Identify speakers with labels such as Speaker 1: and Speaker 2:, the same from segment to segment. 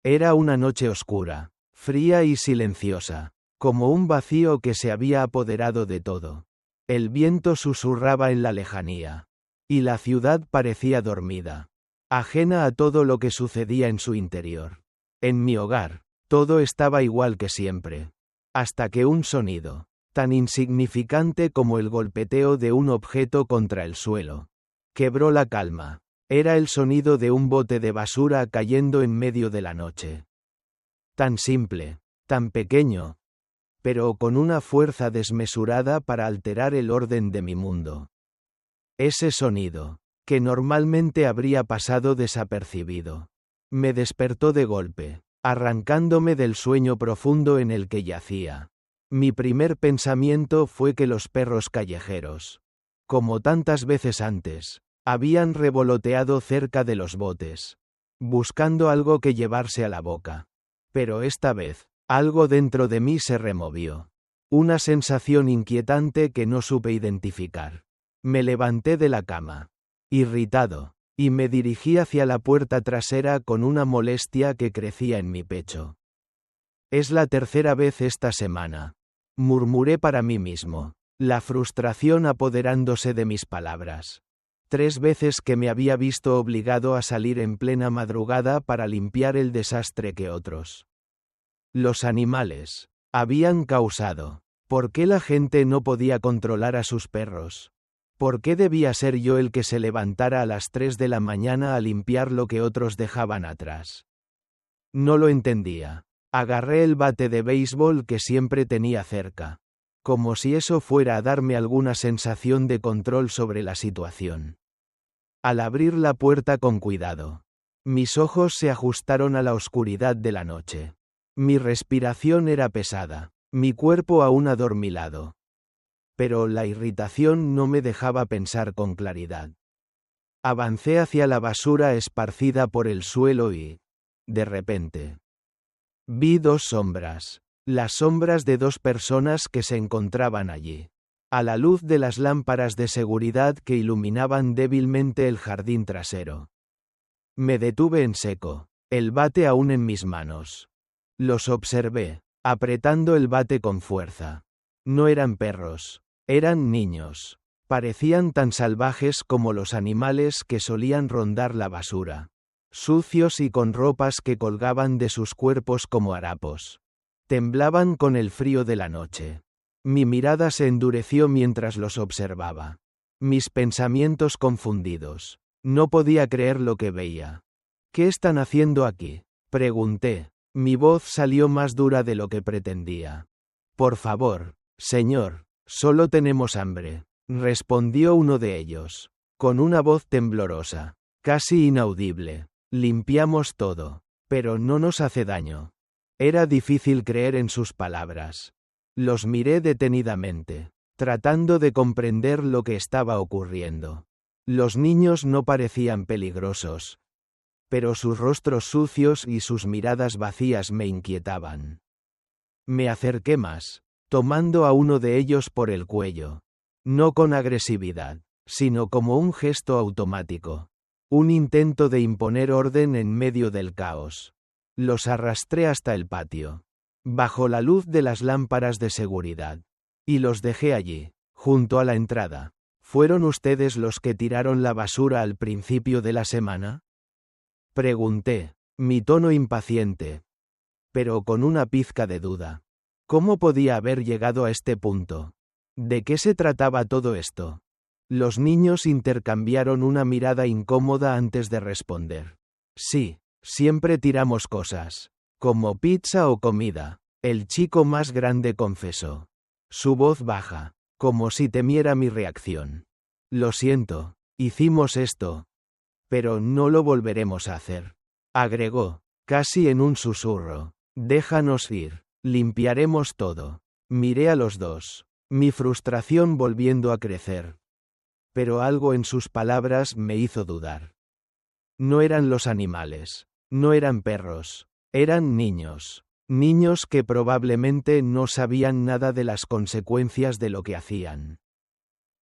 Speaker 1: Era una noche oscura, fría y silenciosa, como un vacío que se había apoderado de todo. El viento susurraba en la lejanía. Y la ciudad parecía dormida, ajena a todo lo que sucedía en su interior. En mi hogar, todo estaba igual que siempre. Hasta que un sonido, tan insignificante como el golpeteo de un objeto contra el suelo, quebró la calma. Era el sonido de un bote de basura cayendo en medio de la noche. Tan simple, tan pequeño, pero con una fuerza desmesurada para alterar el orden de mi mundo. Ese sonido, que normalmente habría pasado desapercibido, me despertó de golpe, arrancándome del sueño profundo en el que yacía. Mi primer pensamiento fue que los perros callejeros, como tantas veces antes, habían revoloteado cerca de los botes, buscando algo que llevarse a la boca. Pero esta vez, algo dentro de mí se removió. Una sensación inquietante que no supe identificar. Me levanté de la cama, irritado, y me dirigí hacia la puerta trasera con una molestia que crecía en mi pecho. Es la tercera vez esta semana, murmuré para mí mismo, la frustración apoderándose de mis palabras. 3 veces que me había visto obligado a salir en plena madrugada para limpiar el desastre que otros, los animales, habían causado. ¿Por qué la gente no podía controlar a sus perros? ¿Por qué debía ser yo el que se levantara a las 3 de la mañana a limpiar lo que otros dejaban atrás? No lo entendía. Agarré el bate de béisbol que siempre tenía cerca, como si eso fuera a darme alguna sensación de control sobre la situación. Al abrir la puerta con cuidado, mis ojos se ajustaron a la oscuridad de la noche. Mi respiración era pesada, mi cuerpo aún adormilado. Pero la irritación no me dejaba pensar con claridad. Avancé hacia la basura esparcida por el suelo y, de repente, vi 2 sombras, las sombras de 2 personas que se encontraban allí, a la luz de las lámparas de seguridad que iluminaban débilmente el jardín trasero. Me detuve en seco, el bate aún en mis manos. Los observé, apretando el bate con fuerza. No eran perros, eran niños. Parecían tan salvajes como los animales que solían rondar la basura, sucios y con ropas que colgaban de sus cuerpos como harapos. Temblaban con el frío de la noche. Mi mirada se endureció mientras los observaba. Mis pensamientos confundidos. No podía creer lo que veía. ¿Qué están haciendo aquí?, pregunté. Mi voz salió más dura de lo que pretendía. Por favor, señor, solo tenemos hambre, respondió uno de ellos, con una voz temblorosa, casi inaudible. Limpiamos todo, pero no nos hace daño. Era difícil creer en sus palabras. Los miré detenidamente, tratando de comprender lo que estaba ocurriendo. Los niños no parecían peligrosos, pero sus rostros sucios y sus miradas vacías me inquietaban. Me acerqué más, tomando a uno de ellos por el cuello. No con agresividad, sino como un gesto automático. Un intento de imponer orden en medio del caos. Los arrastré hasta el patio, bajo la luz de las lámparas de seguridad. Y los dejé allí, junto a la entrada. ¿Fueron ustedes los que tiraron la basura al principio de la semana?, pregunté, mi tono impaciente, pero con una pizca de duda. ¿Cómo podía haber llegado a este punto? ¿De qué se trataba todo esto? Los niños intercambiaron una mirada incómoda antes de responder. Sí, siempre tiramos cosas, como pizza o comida, el chico más grande confesó. Su voz baja, como si temiera mi reacción. Lo siento, hicimos esto, pero no lo volveremos a hacer, agregó, casi en un susurro. Déjanos ir, limpiaremos todo. Miré a los dos, mi frustración volviendo a crecer. Pero algo en sus palabras me hizo dudar. No eran los animales, no eran perros, eran niños. Niños que probablemente no sabían nada de las consecuencias de lo que hacían.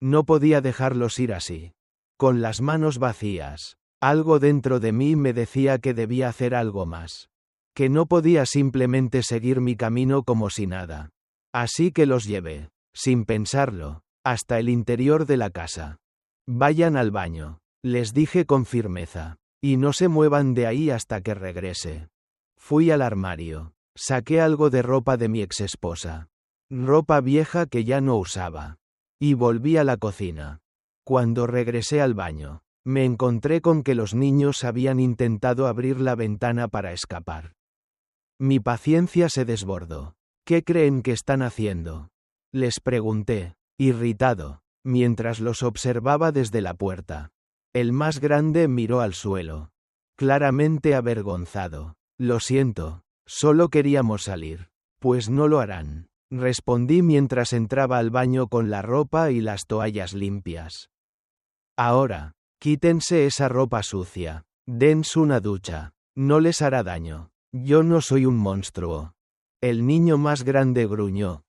Speaker 1: No podía dejarlos ir así. Con las manos vacías, algo dentro de mí me decía que debía hacer algo más. que no podía simplemente seguir mi camino como si nada. Así que los llevé, sin pensarlo, hasta el interior de la casa. Vayan al baño, les dije con firmeza, y no se muevan de ahí hasta que regrese. Fui al armario, saqué algo de ropa de mi exesposa, ropa vieja que ya no usaba, y volví a la cocina. Cuando regresé al baño, me encontré con que los niños habían intentado abrir la ventana para escapar. Mi paciencia se desbordó. ¿Qué creen que están haciendo?, les pregunté, irritado, mientras los observaba desde la puerta. El más grande miró al suelo, claramente avergonzado. Lo siento, solo queríamos salir. Pues no lo harán, respondí mientras entraba al baño con la ropa y las toallas limpias. Ahora, quítense esa ropa sucia, dense una ducha, no les hará daño. Yo no soy un monstruo. El niño más grande gruñó.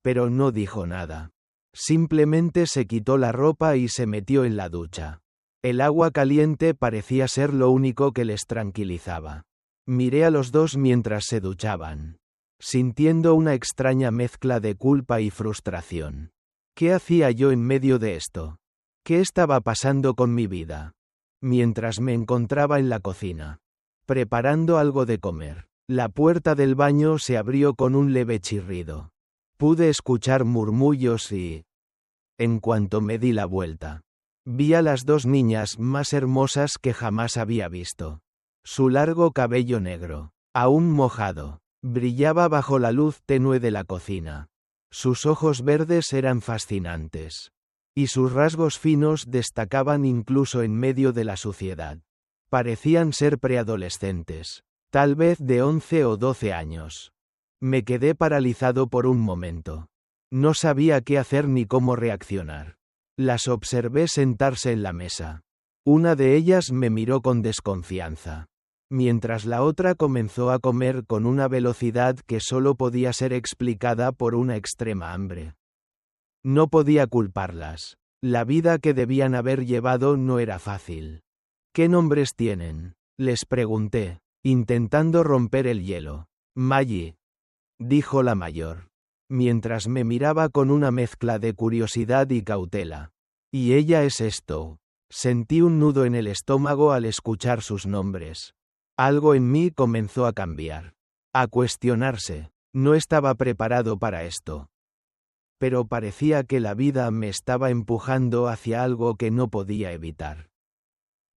Speaker 1: Pero no dijo nada. Simplemente se quitó la ropa y se metió en la ducha. El agua caliente parecía ser lo único que les tranquilizaba. Miré a los dos mientras se duchaban, sintiendo una extraña mezcla de culpa y frustración. ¿Qué hacía yo en medio de esto? ¿Qué estaba pasando con mi vida? Mientras me encontraba en la cocina, preparando algo de comer, la puerta del baño se abrió con un leve chirrido. Pude escuchar murmullos y, en cuanto me di la vuelta, vi a las dos niñas más hermosas que jamás había visto. Su largo cabello negro, aún mojado, brillaba bajo la luz tenue de la cocina. Sus ojos verdes eran fascinantes, y sus rasgos finos destacaban incluso en medio de la suciedad. Parecían ser preadolescentes, tal vez de 11 o 12 años. Me quedé paralizado por un momento. No sabía qué hacer ni cómo reaccionar. Las observé sentarse en la mesa. Una de ellas me miró con desconfianza, mientras la otra comenzó a comer con una velocidad que solo podía ser explicada por una extrema hambre. No podía culparlas. La vida que debían haber llevado no era fácil. ¿Qué nombres tienen?, les pregunté, intentando romper el hielo. Maggie, dijo la mayor, mientras me miraba con una mezcla de curiosidad y cautela. Y ella es Stowe. Sentí un nudo en el estómago al escuchar sus nombres. Algo en mí comenzó a cambiar, a cuestionarse. No estaba preparado para esto. Pero parecía que la vida me estaba empujando hacia algo que no podía evitar.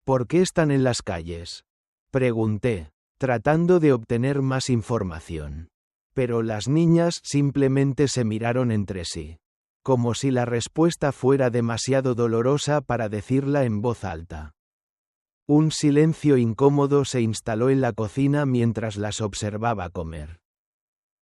Speaker 1: ¿Por qué están en las calles?, pregunté, tratando de obtener más información. Pero las niñas simplemente se miraron entre sí, como si la respuesta fuera demasiado dolorosa para decirla en voz alta. Un silencio incómodo se instaló en la cocina mientras las observaba comer.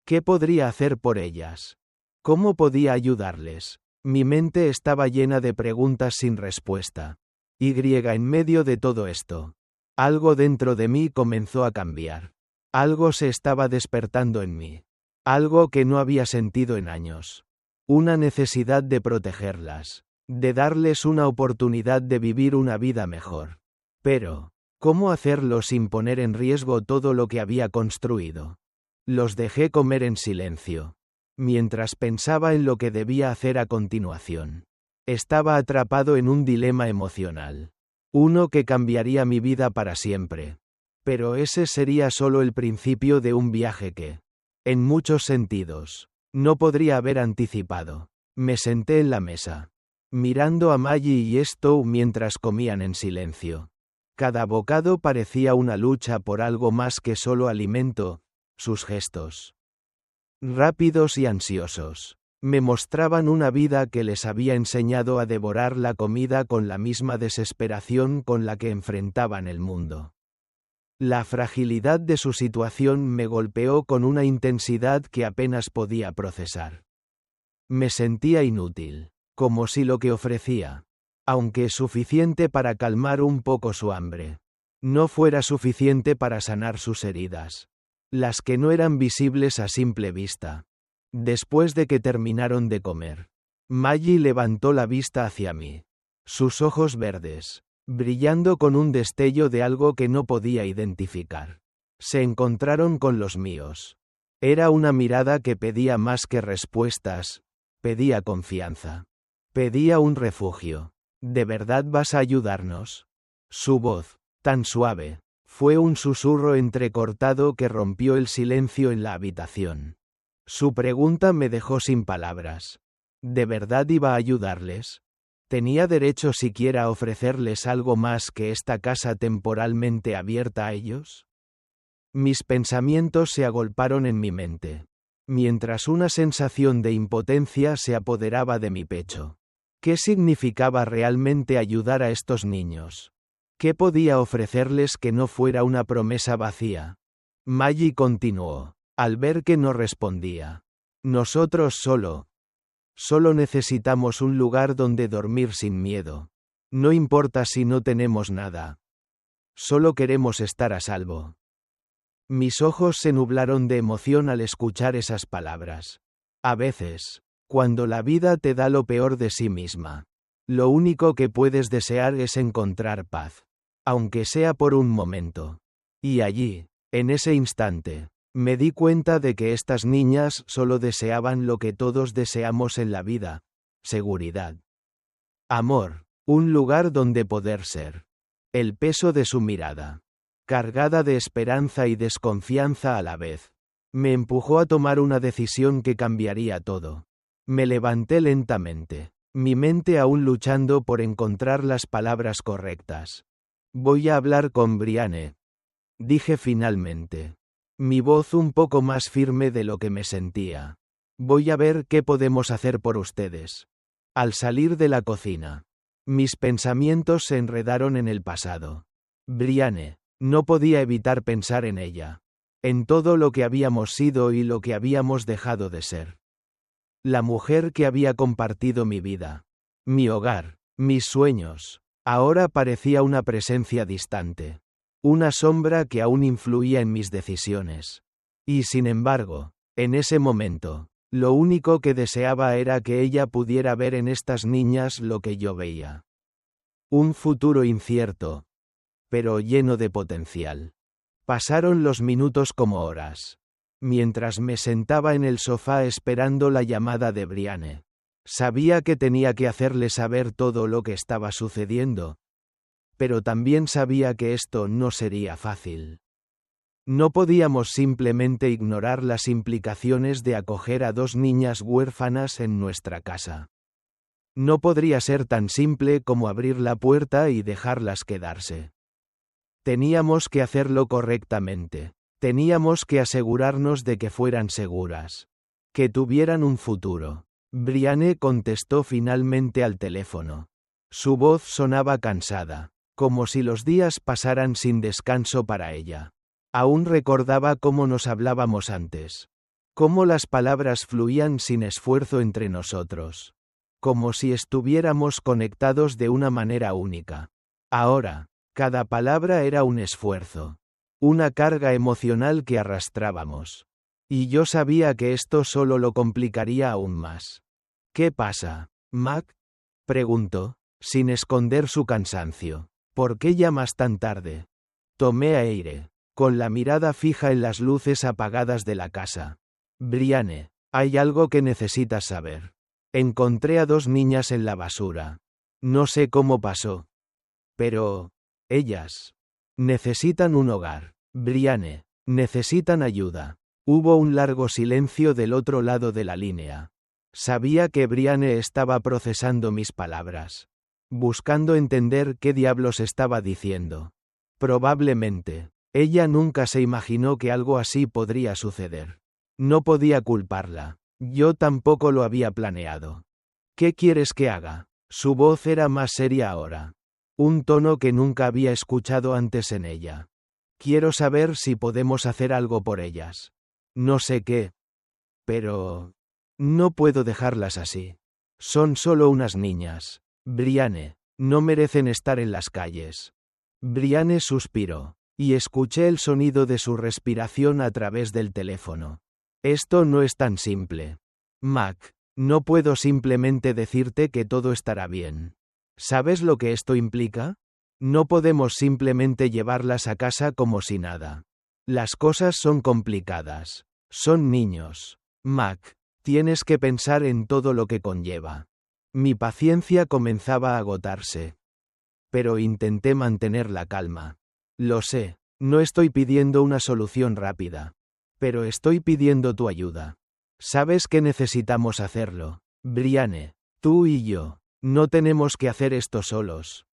Speaker 1: ¿Qué podría hacer por ellas? ¿Cómo podía ayudarles? Mi mente estaba llena de preguntas sin respuesta. En medio de todo esto, algo dentro de mí comenzó a cambiar. Algo se estaba despertando en mí. Algo que no había sentido en años. Una necesidad de protegerlas, de darles una oportunidad de vivir una vida mejor. Pero, ¿cómo hacerlo sin poner en riesgo todo lo que había construido? Los dejé comer en silencio, mientras pensaba en lo que debía hacer a continuación. Estaba atrapado en un dilema emocional. Uno que cambiaría mi vida para siempre. Pero ese sería solo el principio de un viaje que, en muchos sentidos, no podría haber anticipado. Me senté en la mesa, mirando a Maggie y Stowe mientras comían en silencio. Cada bocado parecía una lucha por algo más que solo alimento. Sus gestos, rápidos y ansiosos, me mostraban una vida que les había enseñado a devorar la comida con la misma desesperación con la que enfrentaban el mundo. La fragilidad de su situación me golpeó con una intensidad que apenas podía procesar. Me sentía inútil, como si lo que ofrecía, aunque suficiente para calmar un poco su hambre, no fuera suficiente para sanar sus heridas, las que no eran visibles a simple vista. Después de que terminaron de comer, Maggie levantó la vista hacia mí. Sus ojos verdes, brillando con un destello de algo que no podía identificar, Se encontraron con los míos. Era una mirada que pedía más que respuestas, pedía confianza. Pedía un refugio. ¿De verdad vas a ayudarnos? Su voz, tan suave, fue un susurro entrecortado que rompió el silencio en la habitación. Su pregunta me dejó sin palabras. ¿De verdad iba a ayudarles? ¿Tenía derecho siquiera a ofrecerles algo más que esta casa temporalmente abierta a ellos? Mis pensamientos se agolparon en mi mente, mientras una sensación de impotencia se apoderaba de mi pecho. ¿Qué significaba realmente ayudar a estos niños? ¿Qué podía ofrecerles que no fuera una promesa vacía? Maggie continuó, al ver que no respondía. Nosotros solo necesitamos un lugar donde dormir sin miedo. No importa si no tenemos nada. Solo queremos estar a salvo. Mis ojos se nublaron de emoción al escuchar esas palabras. A veces, cuando la vida te da lo peor de sí misma, lo único que puedes desear es encontrar paz, aunque sea por un momento. Y allí, en ese instante, me di cuenta de que estas niñas solo deseaban lo que todos deseamos en la vida: seguridad. Amor, un lugar donde poder ser. El peso de su mirada, cargada de esperanza y desconfianza a la vez, me empujó a tomar una decisión que cambiaría todo. Me levanté lentamente, mi mente aún luchando por encontrar las palabras correctas. Voy a hablar con Brianne, dije finalmente. Mi voz un poco más firme de lo que me sentía. Voy a ver qué podemos hacer por ustedes. Al salir de la cocina, mis pensamientos se enredaron en el pasado. Brianne, no podía evitar pensar en ella, en todo lo que habíamos sido y lo que habíamos dejado de ser. La mujer que había compartido mi vida, mi hogar, mis sueños, ahora parecía una presencia distante. Una sombra que aún influía en mis decisiones. Y sin embargo, en ese momento, lo único que deseaba era que ella pudiera ver en estas niñas lo que yo veía. Un futuro incierto, pero lleno de potencial. Pasaron los minutos como horas. Mientras me sentaba en el sofá esperando la llamada de Brianne, sabía que tenía que hacerle saber todo lo que estaba sucediendo. Pero también sabía que esto no sería fácil. No podíamos simplemente ignorar las implicaciones de acoger a 2 niñas huérfanas en nuestra casa. No podría ser tan simple como abrir la puerta y dejarlas quedarse. Teníamos que hacerlo correctamente. Teníamos que asegurarnos de que fueran seguras, que tuvieran un futuro. Brianne contestó finalmente al teléfono. Su voz sonaba cansada, como si los días pasaran sin descanso para ella. Aún recordaba cómo nos hablábamos antes. Cómo las palabras fluían sin esfuerzo entre nosotros. Como si estuviéramos conectados de una manera única. Ahora, cada palabra era un esfuerzo. Una carga emocional que arrastrábamos. Y yo sabía que esto solo lo complicaría aún más. ¿Qué pasa, Mac? Preguntó, sin esconder su cansancio. ¿Por qué llamas tan tarde? Tomé aire, con la mirada fija en las luces apagadas de la casa. Brianne, hay algo que necesitas saber. Encontré a 2 niñas en la basura. No sé cómo pasó. Pero ellas necesitan un hogar. Brianne, necesitan ayuda. Hubo un largo silencio del otro lado de la línea. Sabía que Brianne estaba procesando mis palabras, buscando entender qué diablos estaba diciendo. Probablemente, ella nunca se imaginó que algo así podría suceder. No podía culparla. Yo tampoco lo había planeado. ¿Qué quieres que haga? Su voz era más seria ahora. Un tono que nunca había escuchado antes en ella. Quiero saber si podemos hacer algo por ellas. No sé qué. Pero no puedo dejarlas así. Son solo unas niñas. Brianne, no merecen estar en las calles. Brianne suspiró, y escuché el sonido de su respiración a través del teléfono. Esto no es tan simple. Mac, no puedo simplemente decirte que todo estará bien. ¿Sabes lo que esto implica? No podemos simplemente llevarlas a casa como si nada. Las cosas son complicadas. Son niños. Mac, tienes que pensar en todo lo que conlleva. Mi paciencia comenzaba a agotarse. Pero intenté mantener la calma. Lo sé, no estoy pidiendo una solución rápida. Pero estoy pidiendo tu ayuda. Sabes que necesitamos hacerlo. Brianne, tú y yo. No tenemos que hacer esto solos.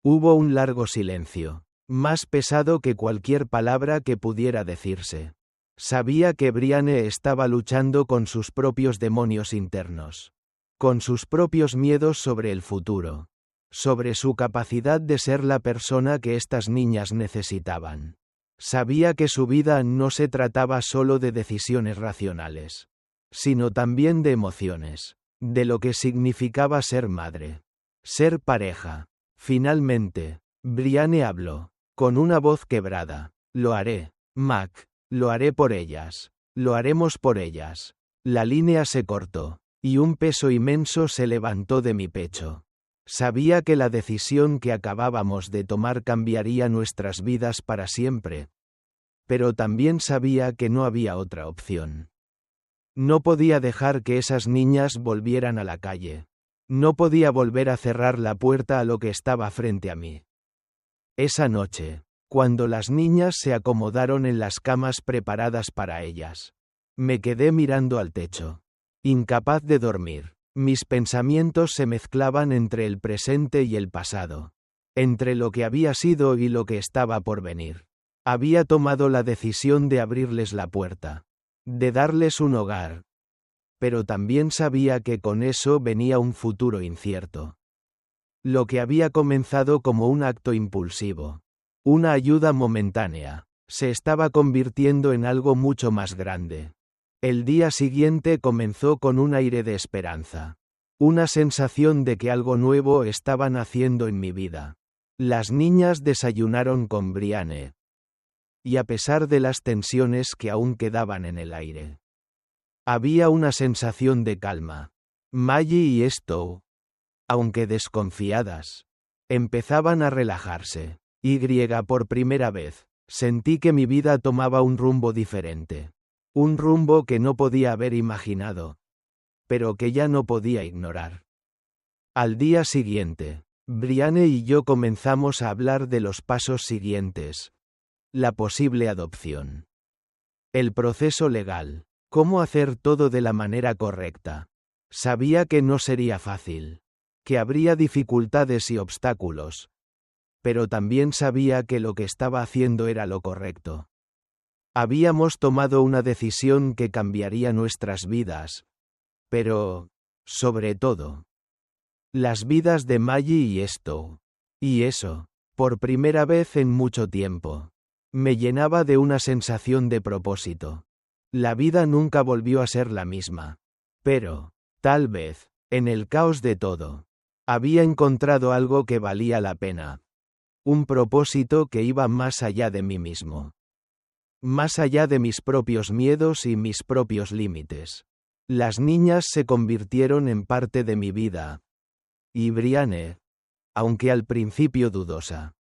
Speaker 1: Hubo un largo silencio, más pesado que cualquier palabra que pudiera decirse. Sabía que Brianne estaba luchando con sus propios demonios internos. Con sus propios miedos sobre el futuro. Sobre su capacidad de ser la persona que estas niñas necesitaban. Sabía que su vida no se trataba solo de decisiones racionales, sino también de emociones, de lo que significaba ser madre, ser pareja. Finalmente, Brianne habló, con una voz quebrada. Lo haré, Mac, lo haré por ellas, lo haremos por ellas. La línea se cortó, y un peso inmenso se levantó de mi pecho. Sabía que la decisión que acabábamos de tomar cambiaría nuestras vidas para siempre. Pero también sabía que no había otra opción. No podía dejar que esas niñas volvieran a la calle. No podía volver a cerrar la puerta a lo que estaba frente a mí. Esa noche, cuando las niñas se acomodaron en las camas preparadas para ellas, me quedé mirando al techo. Incapaz de dormir. Mis pensamientos se mezclaban entre el presente y el pasado. Entre lo que había sido y lo que estaba por venir. Había tomado la decisión de abrirles la puerta. De darles un hogar. Pero también sabía que con eso venía un futuro incierto. Lo que había comenzado como un acto impulsivo, una ayuda momentánea, se estaba convirtiendo en algo mucho más grande. El día siguiente comenzó con un aire de esperanza. Una sensación de que algo nuevo estaba naciendo en mi vida. Las niñas desayunaron con Brianne. Y a pesar de las tensiones que aún quedaban en el aire, había una sensación de calma. Maggie y Stowe, aunque desconfiadas, empezaban a relajarse. Por primera vez, sentí que mi vida tomaba un rumbo diferente. Un rumbo que no podía haber imaginado, pero que ya no podía ignorar. Al día siguiente, Brianne y yo comenzamos a hablar de los pasos siguientes. La posible adopción. El proceso legal. Cómo hacer todo de la manera correcta. Sabía que no sería fácil. Que habría dificultades y obstáculos. Pero también sabía que lo que estaba haciendo era lo correcto. Habíamos tomado una decisión que cambiaría nuestras vidas. Pero, sobre todo, las vidas de Maggie y Stowe. Y eso, por primera vez en mucho tiempo, me llenaba de una sensación de propósito. La vida nunca volvió a ser la misma. Pero, tal vez, en el caos de todo, había encontrado algo que valía la pena. Un propósito que iba más allá de mí mismo. Más allá de mis propios miedos y mis propios límites. Las niñas se convirtieron en parte de mi vida. Y Brianne, aunque al principio dudosa,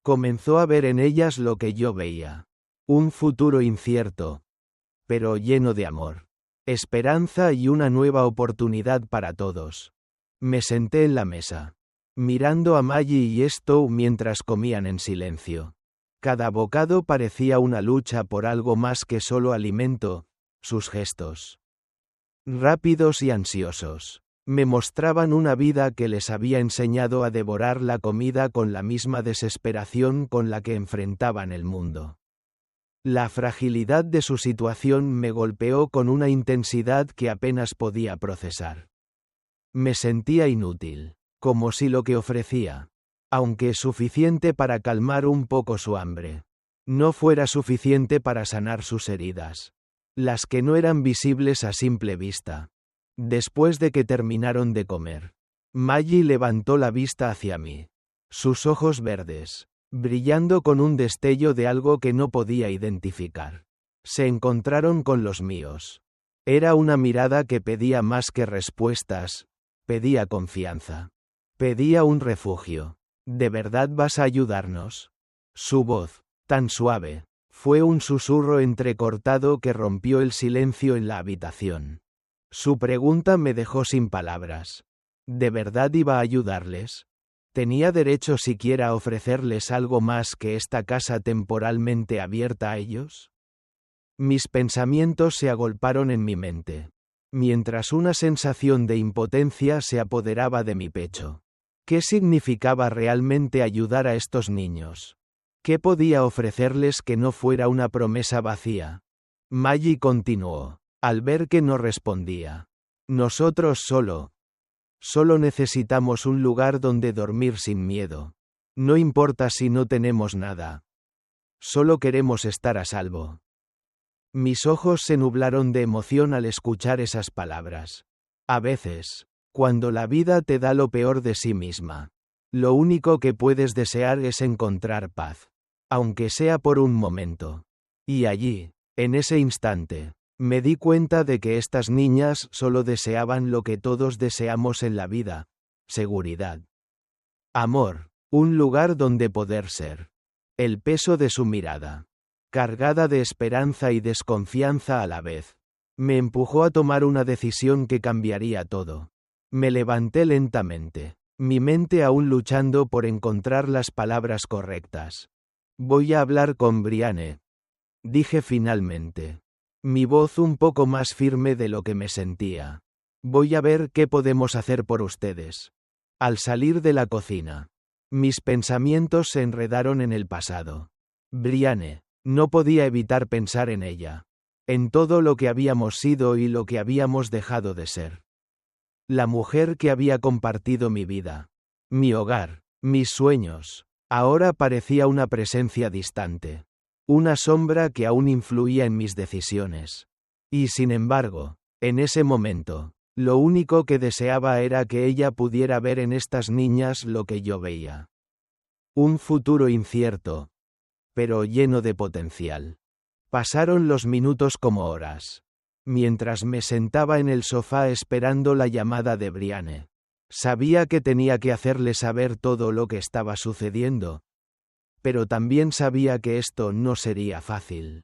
Speaker 1: comenzó a ver en ellas lo que yo veía. Un futuro incierto, pero lleno de amor, esperanza y una nueva oportunidad para todos. Me senté en la mesa, mirando a Maggie y Stowe mientras comían en silencio. Cada bocado parecía una lucha por algo más que solo alimento. Sus gestos, rápidos y ansiosos, me mostraban una vida que les había enseñado a devorar la comida con la misma desesperación con la que enfrentaban el mundo. La fragilidad de su situación me golpeó con una intensidad que apenas podía procesar. Me sentía inútil, como si lo que ofrecía, aunque suficiente para calmar un poco su hambre, no fuera suficiente para sanar sus heridas, las que no eran visibles a simple vista. Después de que terminaron de comer, Maggie levantó la vista hacia mí. Sus ojos verdes, brillando con un destello de algo que no podía identificar, se encontraron con los míos. Era una mirada que pedía más que respuestas, pedía confianza. Pedía un refugio. ¿De verdad vas a ayudarnos? Su voz, tan suave, Fue un susurro entrecortado que rompió el silencio en la habitación. Su pregunta me dejó sin palabras. ¿De verdad iba a ayudarles? ¿Tenía derecho siquiera a ofrecerles algo más que esta casa temporalmente abierta a ellos? Mis pensamientos se agolparon en mi mente, mientras una sensación de impotencia se apoderaba de mi pecho. ¿Qué significaba realmente ayudar a estos niños? ¿Qué podía ofrecerles que no fuera una promesa vacía? Maggie continuó, al ver que no respondía. Nosotros solo necesitamos un lugar donde dormir sin miedo. No importa si no tenemos nada. Solo queremos estar a salvo. Mis ojos se nublaron de emoción al escuchar esas palabras. A veces, cuando la vida te da lo peor de sí misma, lo único que puedes desear es encontrar paz, aunque sea por un momento. Y allí, en ese instante, me di cuenta de que estas niñas solo deseaban lo que todos deseamos en la vida: seguridad. Amor, un lugar donde poder ser. El peso de su mirada, cargada de esperanza y desconfianza a la vez, me empujó a tomar una decisión que cambiaría todo. Me levanté lentamente, mi mente aún luchando por encontrar las palabras correctas. Voy a hablar con Brianne, dije finalmente, mi voz un poco más firme de lo que me sentía. Voy a ver qué podemos hacer por ustedes. Al salir de la cocina, mis pensamientos se enredaron en el pasado. Brianne, no podía evitar pensar en ella, en todo lo que habíamos sido y lo que habíamos dejado de ser. La mujer que había compartido mi vida, mi hogar, mis sueños, ahora parecía una presencia distante, una sombra que aún influía en mis decisiones. Y sin embargo, en ese momento, lo único que deseaba era que ella pudiera ver en estas niñas lo que yo veía. Un futuro incierto, pero lleno de potencial. Pasaron los minutos como horas. Mientras me sentaba en el sofá esperando la llamada de Brianne, sabía que tenía que hacerle saber todo lo que estaba sucediendo. Pero también sabía que esto no sería fácil.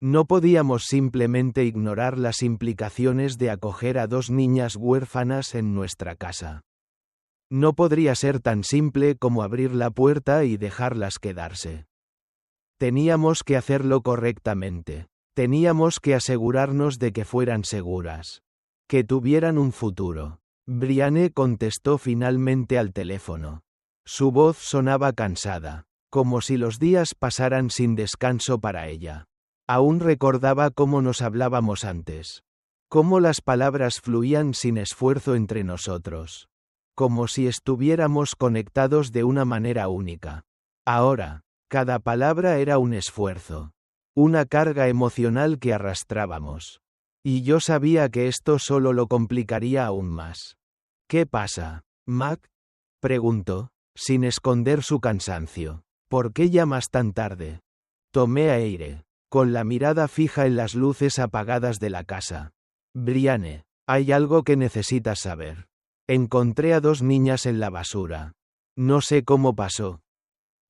Speaker 1: No podíamos simplemente ignorar las implicaciones de acoger a 2 niñas huérfanas en nuestra casa. No podría ser tan simple como abrir la puerta y dejarlas quedarse. Teníamos que hacerlo correctamente. Teníamos que asegurarnos de que fueran seguras, que tuvieran un futuro. Brianne contestó finalmente al teléfono. Su voz sonaba cansada, como si los días pasaran sin descanso para ella. Aún recordaba cómo nos hablábamos antes, cómo las palabras fluían sin esfuerzo entre nosotros, como si estuviéramos conectados de una manera única. Ahora, cada palabra era un esfuerzo, una carga emocional que arrastrábamos. Y yo sabía que esto solo lo complicaría aún más. ¿Qué pasa, Mac?, preguntó, sin esconder su cansancio. ¿Por qué llamas tan tarde? Tomé aire, con la mirada fija en las luces apagadas de la casa. Brianne, hay algo que necesitas saber. Encontré a 2 niñas en la basura. No sé cómo pasó,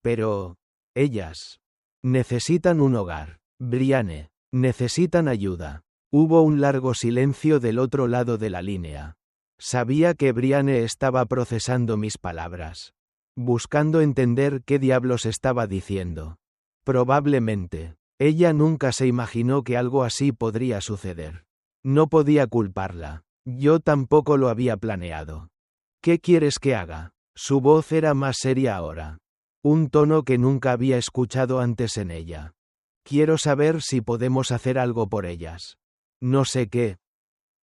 Speaker 1: pero ellas necesitan un hogar. Brianne, necesitan ayuda. Hubo un largo silencio del otro lado de la línea. Sabía que Brianne estaba procesando mis palabras, buscando entender qué diablos estaba diciendo. Probablemente, ella nunca se imaginó que algo así podría suceder. No podía culparla. Yo tampoco lo había planeado. ¿Qué quieres que haga? Su voz era más seria ahora. Un tono que nunca había escuchado antes en ella. Quiero saber si podemos hacer algo por ellas. No sé qué.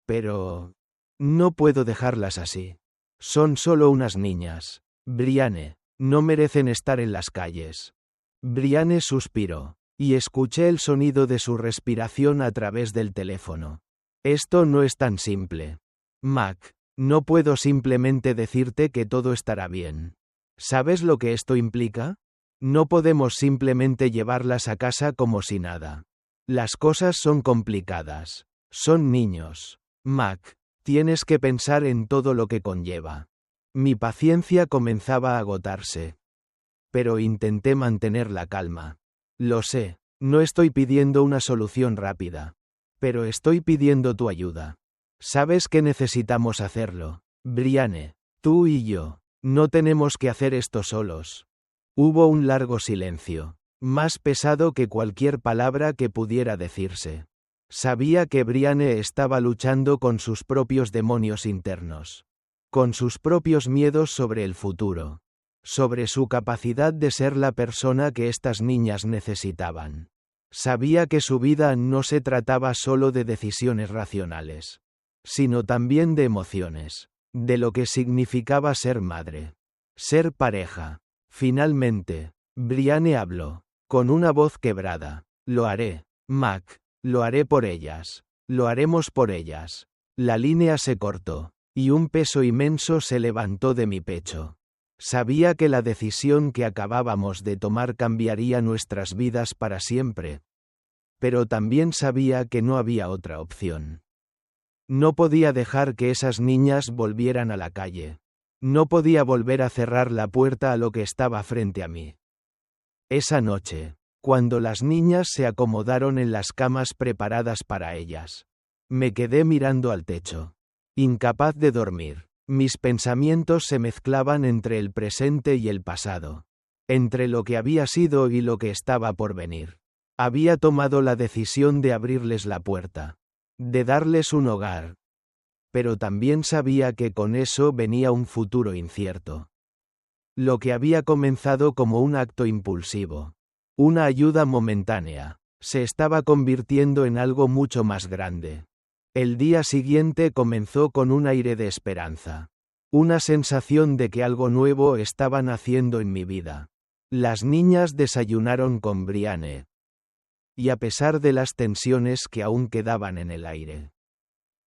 Speaker 1: Pero no puedo dejarlas así. Son solo unas niñas. Brianne, no merecen estar en las calles. Brianne suspiró, y escuché el sonido de su respiración a través del teléfono. Esto no es tan simple. Mac, no puedo simplemente decirte que todo estará bien. ¿Sabes lo que esto implica? No podemos simplemente llevarlas a casa como si nada. Las cosas son complicadas. Son niños. Mac, tienes que pensar en todo lo que conlleva. Mi paciencia comenzaba a agotarse. Pero intenté mantener la calma. Lo sé, No estoy pidiendo una solución rápida. Pero estoy pidiendo tu ayuda. Sabes que necesitamos hacerlo, Brianne. Tú y yo. No tenemos que hacer esto solos. Hubo un largo silencio, más pesado que cualquier palabra que pudiera decirse. Sabía que Brianne estaba luchando con sus propios demonios internos. Con sus propios miedos sobre el futuro. Sobre su capacidad de ser la persona que estas niñas necesitaban. Sabía que su vida no se trataba solo de decisiones racionales, sino también de emociones, de lo que significaba ser madre, ser pareja. Finalmente, Brianne habló, con una voz quebrada. Lo haré, Mac, lo haré por ellas, lo haremos por ellas. La línea se cortó, y un peso inmenso se levantó de mi pecho. Sabía que la decisión que acabábamos de tomar cambiaría nuestras vidas para siempre. Pero también sabía que no había otra opción. No podía dejar que esas niñas volvieran a la calle. No podía volver a cerrar la puerta a lo que estaba frente a mí. Esa noche, cuando las niñas se acomodaron en las camas preparadas para ellas, me quedé mirando al techo, incapaz de dormir. Mis pensamientos se mezclaban entre el presente y el pasado, entre lo que había sido y lo que estaba por venir. Había tomado la decisión de abrirles la puerta, de darles un hogar. Pero también sabía que con eso venía un futuro incierto. Lo que había comenzado como un acto impulsivo, una ayuda momentánea, se estaba convirtiendo en algo mucho más grande. El día siguiente comenzó con un aire de esperanza. Una sensación de que algo nuevo estaba naciendo en mi vida. Las niñas desayunaron con Brianne. Y a pesar de las tensiones que aún quedaban en el aire,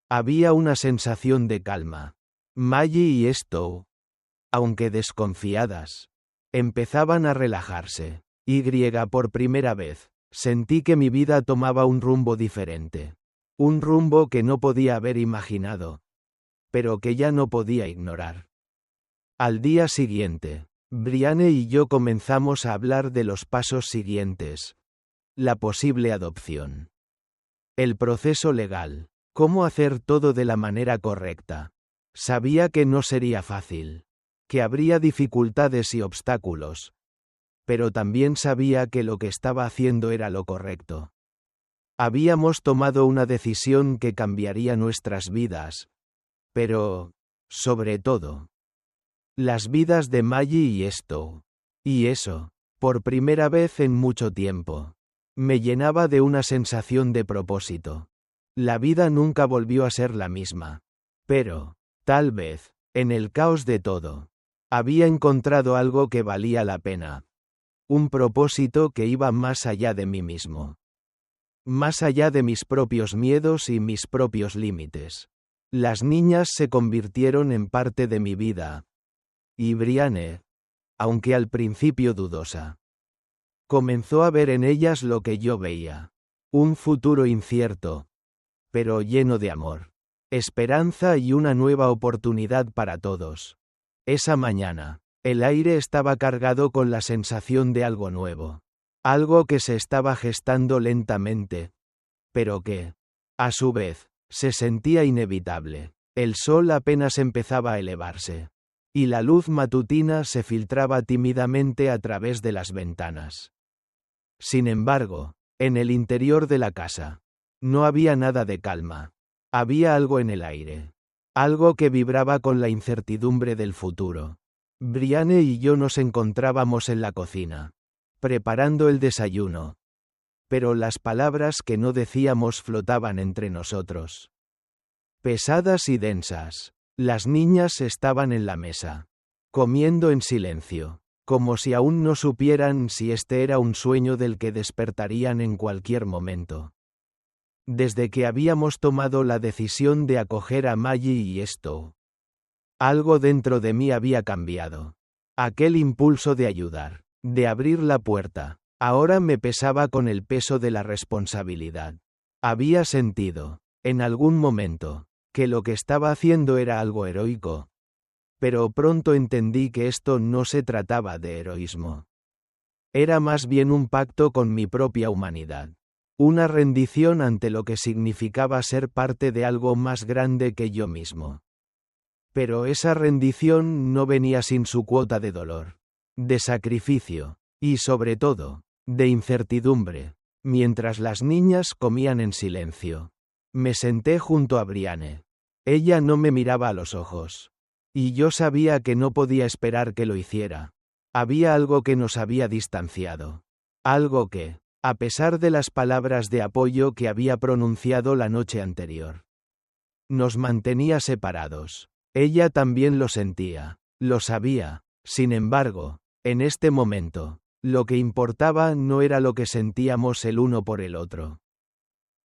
Speaker 1: había una sensación de calma. Maggie y Stowe, aunque desconfiadas, empezaban a relajarse. Por primera vez, sentí que mi vida tomaba un rumbo diferente. Un rumbo que no podía haber imaginado, pero que ya no podía ignorar. Al día siguiente, Brianne y yo comenzamos a hablar de los pasos siguientes. La posible adopción. El proceso legal. Cómo hacer todo de la manera correcta. Sabía que no sería fácil. Que habría dificultades y obstáculos. Pero también sabía que lo que estaba haciendo era lo correcto. Habíamos tomado una decisión que cambiaría nuestras vidas. Pero, sobre todo, las vidas de Maggie y Stowe. Y eso, por primera vez en mucho tiempo, me llenaba de una sensación de propósito. La vida nunca volvió a ser la misma. Pero, tal vez, en el caos de todo, había encontrado algo que valía la pena. Un propósito que iba más allá de mí mismo. Más allá de mis propios miedos y mis propios límites. Las niñas se convirtieron en parte de mi vida. Y Brianne, aunque al principio dudosa, comenzó a ver en ellas lo que yo veía. Un futuro incierto, pero lleno de amor, esperanza y una nueva oportunidad para todos. Esa mañana, el aire estaba cargado con la sensación de algo nuevo. Algo que se estaba gestando lentamente, pero que, a su vez, se sentía inevitable. El sol apenas empezaba a elevarse, y la luz matutina se filtraba tímidamente a través de las ventanas. Sin embargo, en el interior de la casa, no había nada de calma. Había algo en el aire. Algo que vibraba con la incertidumbre del futuro. Brianne y yo nos encontrábamos en la cocina, preparando el desayuno. Pero las palabras que no decíamos flotaban entre nosotros. Pesadas y densas, las niñas estaban en la mesa, comiendo en silencio, como si aún no supieran si este era un sueño del que despertarían en cualquier momento. Desde que habíamos tomado la decisión de acoger a Maggie y Stowe, algo dentro de mí había cambiado. Aquel impulso de ayudar, de abrir la puerta, ahora me pesaba con el peso de la responsabilidad. Había sentido, en algún momento, que lo que estaba haciendo era algo heroico. Pero pronto entendí que esto no se trataba de heroísmo. Era más bien un pacto con mi propia humanidad. Una rendición ante lo que significaba ser parte de algo más grande que yo mismo. Pero esa rendición no venía sin su cuota de dolor, de sacrificio, y sobre todo, de incertidumbre. Mientras las niñas comían en silencio, me senté junto a Brianne. Ella no me miraba a los ojos. Y yo sabía que no podía esperar que lo hiciera. Había algo que nos había distanciado. Algo que, a pesar de las palabras de apoyo que había pronunciado la noche anterior, nos mantenía separados. Ella también lo sentía, lo sabía. Sin embargo, en este momento, lo que importaba no era lo que sentíamos el uno por el otro,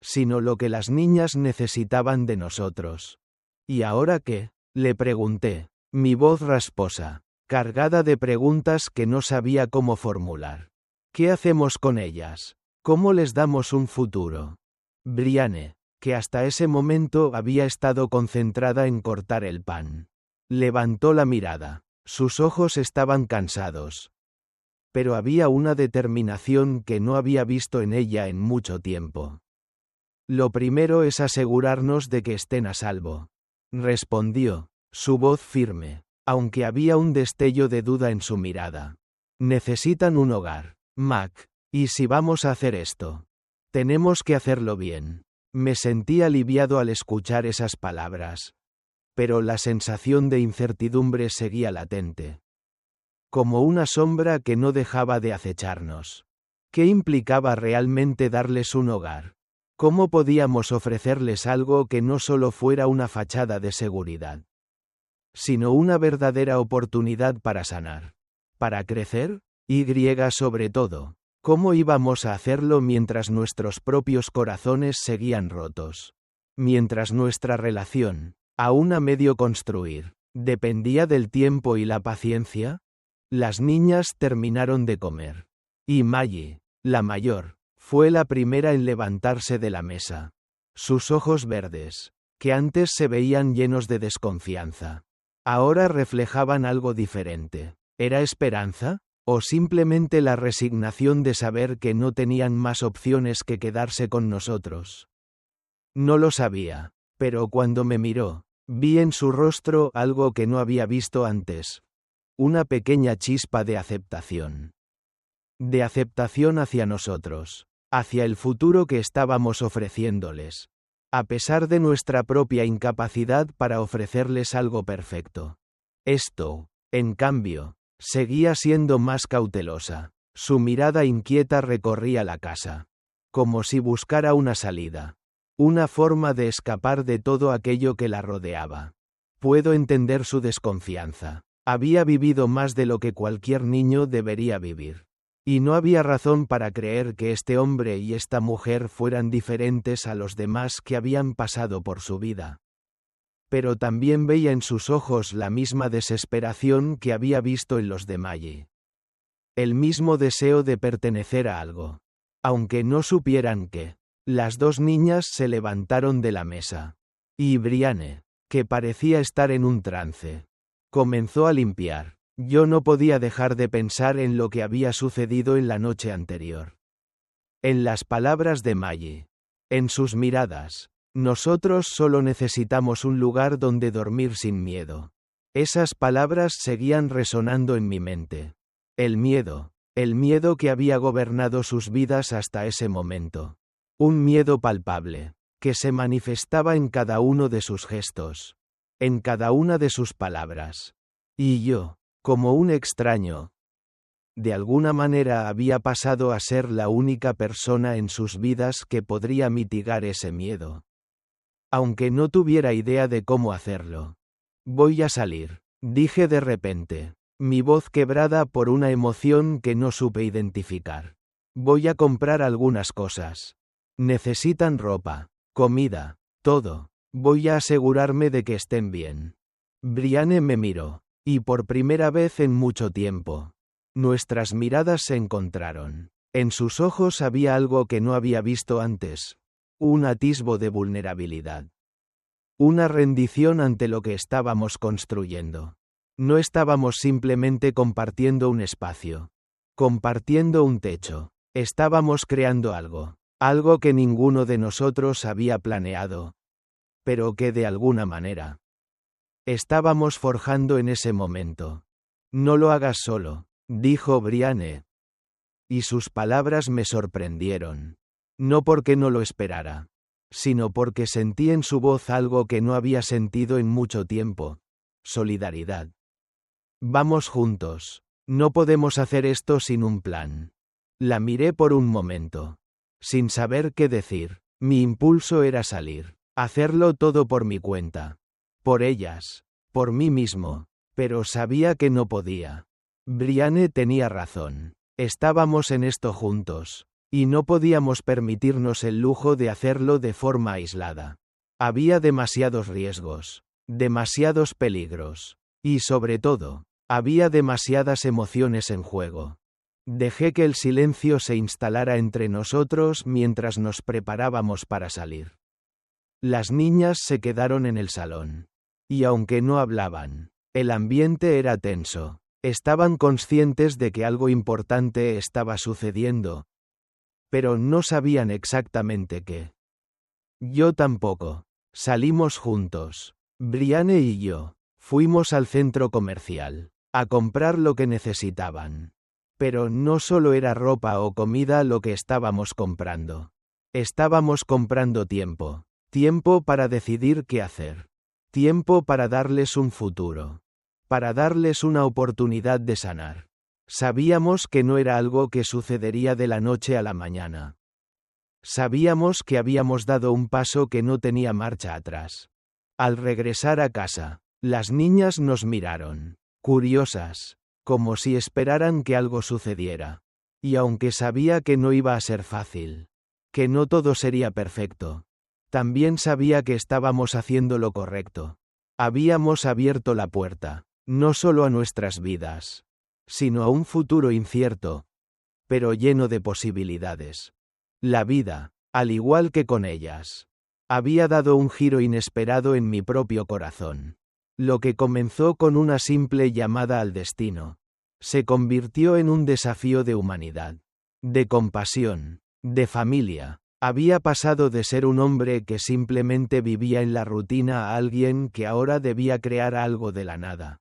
Speaker 1: sino lo que las niñas necesitaban de nosotros. ¿Y ahora qué?, le pregunté, mi voz rasposa, cargada de preguntas que no sabía cómo formular. ¿Qué hacemos con ellas? ¿Cómo les damos un futuro? Brianne, que hasta ese momento había estado concentrada en cortar el pan, levantó la mirada. Sus ojos estaban cansados, pero había una determinación que no había visto en ella en mucho tiempo. Lo primero es asegurarnos de que estén a salvo, respondió, su voz firme, aunque había un destello de duda en su mirada. Necesitan un hogar, Mac, y si vamos a hacer esto, tenemos que hacerlo bien. Me sentí aliviado al escuchar esas palabras, pero la sensación de incertidumbre seguía latente, como una sombra que no dejaba de acecharnos. ¿Qué implicaba realmente darles un hogar? ¿Cómo podíamos ofrecerles algo que no solo fuera una fachada de seguridad, sino una verdadera oportunidad para sanar, para crecer? Y sobre todo, ¿cómo íbamos a hacerlo mientras nuestros propios corazones seguían rotos? Mientras nuestra relación, aún a medio construir, dependía del tiempo y la paciencia. Las niñas terminaron de comer. Y Maggie, la mayor, fue la primera en levantarse de la mesa. Sus ojos verdes, que antes se veían llenos de desconfianza, ahora reflejaban algo diferente. ¿Era esperanza? ¿O simplemente la resignación de saber que no tenían más opciones que quedarse con nosotros? No lo sabía, pero cuando me miró, vi en su rostro algo que no había visto antes. Una pequeña chispa de aceptación. De aceptación hacia nosotros, hacia el futuro que estábamos ofreciéndoles, a pesar de nuestra propia incapacidad para ofrecerles algo perfecto. Esto, en cambio, seguía siendo más cautelosa. Su mirada inquieta recorría la casa, como si buscara una salida, una forma de escapar de todo aquello que la rodeaba. Puedo entender su desconfianza. Había vivido más de lo que cualquier niño debería vivir. Y no había razón para creer que este hombre y esta mujer fueran diferentes a los demás que habían pasado por su vida. Pero también veía en sus ojos la misma desesperación que había visto en los de Maggie. El mismo deseo de pertenecer a algo. Aunque no supieran qué. Las dos niñas se levantaron de la mesa. Y Brianne, que parecía estar en un trance, comenzó a limpiar. Yo no podía dejar de pensar en lo que había sucedido en la noche anterior. En las palabras de Maggie. En sus miradas. Nosotros solo necesitamos un lugar donde dormir sin miedo. Esas palabras seguían resonando en mi mente. El miedo que había gobernado sus vidas hasta ese momento. Un miedo palpable, que se manifestaba en cada uno de sus gestos, en cada una de sus palabras. Y yo, como un extraño, de alguna manera había pasado a ser la única persona en sus vidas que podría mitigar ese miedo. Aunque no tuviera idea de cómo hacerlo. Voy a salir, dije de repente, mi voz quebrada por una emoción que no supe identificar. Voy a comprar algunas cosas. Necesitan ropa, comida, todo. Voy a asegurarme de que estén bien. Brianne me miró, y por primera vez en mucho tiempo, nuestras miradas se encontraron. En sus ojos había algo que no había visto antes. Un atisbo de vulnerabilidad. Una rendición ante lo que estábamos construyendo. No estábamos simplemente compartiendo un espacio. compartiendo un techo. Estábamos creando algo que ninguno de nosotros había planeado, pero que de alguna manera estábamos forjando en ese momento. No lo hagas solo, dijo Brianne. Y sus palabras me sorprendieron. No porque no lo esperara, sino porque sentí en su voz algo que no había sentido en mucho tiempo: solidaridad. Vamos juntos. No podemos hacer esto sin un plan. La miré por un momento, sin saber qué decir. Mi impulso era salir, hacerlo todo por mi cuenta. Por ellas, por mí mismo, pero sabía que no podía. Brianne tenía razón. Estábamos en esto juntos, y no podíamos permitirnos el lujo de hacerlo de forma aislada. Había demasiados riesgos, demasiados peligros, y sobre todo, había demasiadas emociones en juego. Dejé que el silencio se instalara entre nosotros mientras nos preparábamos para salir. Las niñas se quedaron en el salón. Y aunque no hablaban, el ambiente era tenso. Estaban conscientes de que algo importante estaba sucediendo, pero no sabían exactamente qué. Yo tampoco. Salimos juntos. Brianne y yo fuimos al centro comercial a comprar lo que necesitaban. Pero no solo era ropa o comida lo que estábamos comprando. Estábamos comprando tiempo. Tiempo para decidir qué hacer. Tiempo para darles un futuro. Para darles una oportunidad de sanar. Sabíamos que no era algo que sucedería de la noche a la mañana. Sabíamos que habíamos dado un paso que no tenía marcha atrás. Al regresar a casa, las niñas nos miraron, curiosas, como si esperaran que algo sucediera. Y aunque sabía que no iba a ser fácil, que no todo sería perfecto, también sabía que estábamos haciendo lo correcto. Habíamos abierto la puerta, no solo a nuestras vidas, sino a un futuro incierto, pero lleno de posibilidades. La vida, al igual que con ellas, había dado un giro inesperado en mi propio corazón. Lo que comenzó con una simple llamada al destino, se convirtió en un desafío de humanidad, de compasión, de familia. Había pasado de ser un hombre que simplemente vivía en la rutina a alguien que ahora debía crear algo de la nada.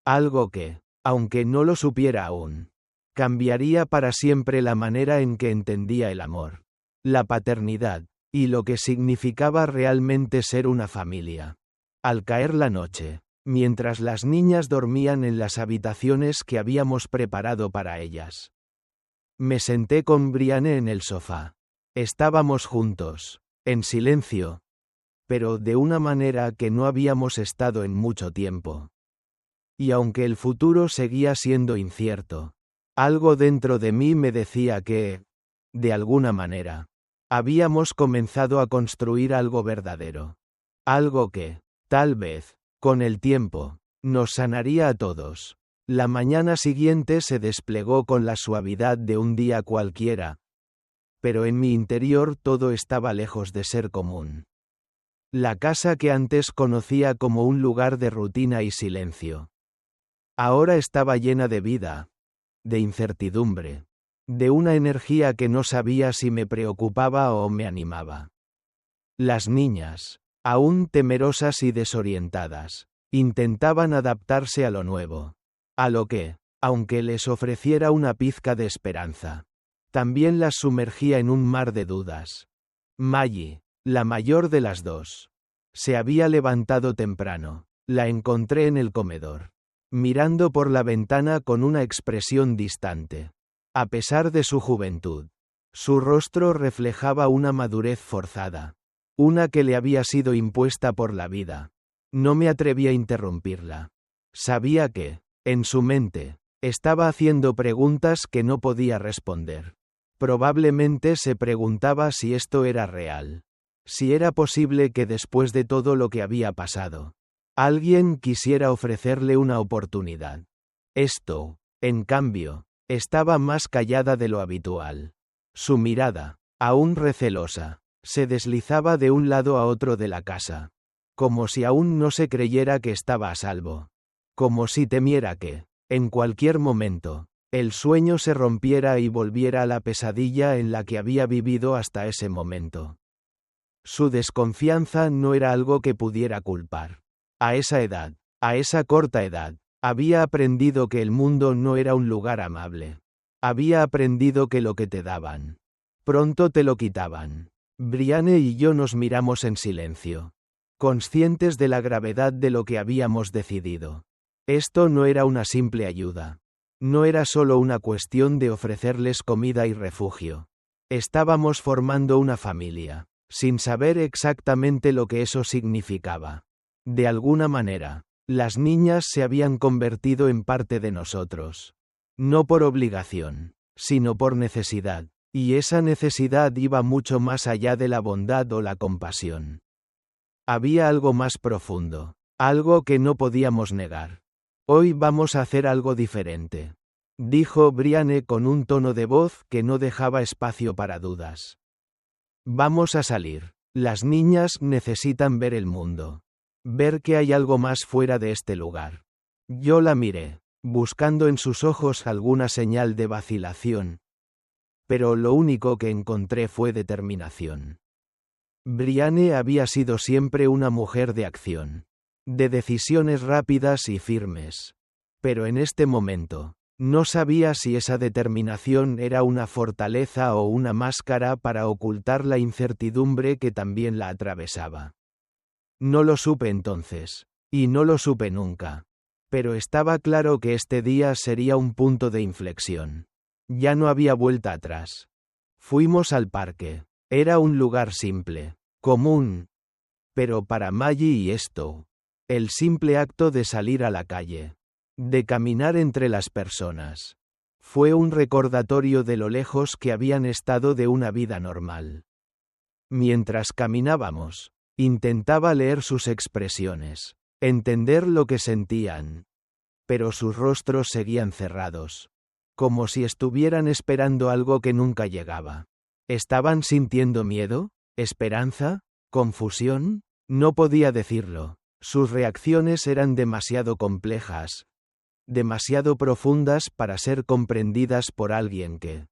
Speaker 1: Algo que, aunque no lo supiera aún, cambiaría para siempre la manera en que entendía el amor, la paternidad, y lo que significaba realmente ser una familia. Al caer la noche, mientras las niñas dormían en las habitaciones que habíamos preparado para ellas, me senté con Brianne en el sofá. Estábamos juntos, en silencio, pero de una manera que no habíamos estado en mucho tiempo. Y aunque el futuro seguía siendo incierto, algo dentro de mí me decía que, de alguna manera, habíamos comenzado a construir algo verdadero. Algo que, tal vez, con el tiempo, nos sanaría a todos. La mañana siguiente se desplegó con la suavidad de un día cualquiera, pero en mi interior todo estaba lejos de ser común. La casa que antes conocía como un lugar de rutina y silencio, ahora estaba llena de vida, de incertidumbre, de una energía que no sabía si me preocupaba o me animaba. Las niñas, aún temerosas y desorientadas, intentaban adaptarse a lo nuevo, a lo que, aunque les ofreciera una pizca de esperanza, también las sumergía en un mar de dudas. Maggie, la mayor de las dos, se había levantado temprano. La encontré en el comedor, mirando por la ventana con una expresión distante. A pesar de su juventud, su rostro reflejaba una madurez forzada, una que le había sido impuesta por la vida. No me atreví a interrumpirla. Sabía que, en su mente, estaba haciendo preguntas que no podía responder. Probablemente se preguntaba si esto era real, si era posible que después de todo lo que había pasado, alguien quisiera ofrecerle una oportunidad. Esto, en cambio, estaba más callada de lo habitual. Su mirada, aún recelosa, se deslizaba de un lado a otro de la casa, como si aún no se creyera que estaba a salvo, como si temiera que, en cualquier momento, el sueño se rompiera y volviera a la pesadilla en la que había vivido hasta ese momento. Su desconfianza no era algo que pudiera culpar. A esa edad, a esa corta edad, había aprendido que el mundo no era un lugar amable. Había aprendido que lo que te daban, pronto te lo quitaban. Brianne y yo nos miramos en silencio, conscientes de la gravedad de lo que habíamos decidido. Esto no era una simple ayuda. No era solo una cuestión de ofrecerles comida y refugio. Estábamos formando una familia, sin saber exactamente lo que eso significaba. De alguna manera, las niñas se habían convertido en parte de nosotros. No por obligación, sino por necesidad, y esa necesidad iba mucho más allá de la bondad o la compasión. Había algo más profundo, algo que no podíamos negar. Hoy vamos a hacer algo diferente, dijo Brianne con un tono de voz que no dejaba espacio para dudas. Vamos a salir. Las niñas necesitan ver el mundo. Ver que hay algo más fuera de este lugar. Yo la miré, buscando en sus ojos alguna señal de vacilación. Pero lo único que encontré fue determinación. Brianne había sido siempre una mujer de acción, de decisiones rápidas y firmes. Pero en este momento, no sabía si esa determinación era una fortaleza o una máscara para ocultar la incertidumbre que también la atravesaba. No lo supe entonces, y no lo supe nunca. Pero estaba claro que este día sería un punto de inflexión. Ya no había vuelta atrás. Fuimos al parque. Era un lugar simple, común. Pero para Maggie y esto, el simple acto de salir a la calle, de caminar entre las personas, fue un recordatorio de lo lejos que habían estado de una vida normal. Mientras caminábamos, intentaba leer sus expresiones, entender lo que sentían. Pero sus rostros seguían cerrados, como si estuvieran esperando algo que nunca llegaba. ¿Estaban sintiendo miedo? ¿Esperanza? ¿Confusión? No podía decirlo. Sus reacciones eran demasiado complejas, demasiado profundas para ser comprendidas por alguien que,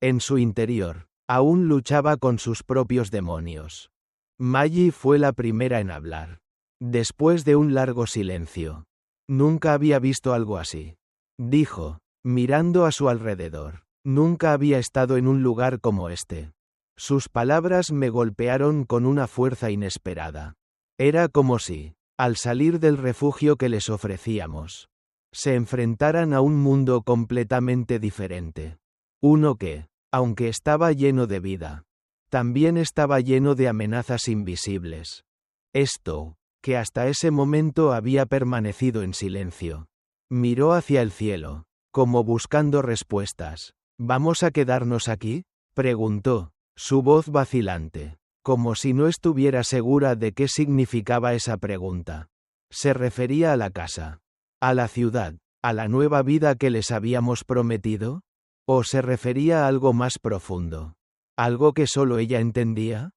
Speaker 1: en su interior, aún luchaba con sus propios demonios. Maggie fue la primera en hablar. Después de un largo silencio. Nunca había visto algo así, dijo, mirando a su alrededor. Nunca había estado en un lugar como este. Sus palabras me golpearon con una fuerza inesperada. Era como si, al salir del refugio que les ofrecíamos, se enfrentaran a un mundo completamente diferente. Uno que, aunque estaba lleno de vida, también estaba lleno de amenazas invisibles. Esto, que hasta ese momento había permanecido en silencio, miró hacia el cielo, como buscando respuestas. ¿Vamos a quedarnos aquí?, preguntó, su voz vacilante, como si no estuviera segura de qué significaba esa pregunta. ¿Se refería a la casa, a la ciudad, a la nueva vida que les habíamos prometido? ¿O se refería a algo más profundo? ¿Algo que solo ella entendía?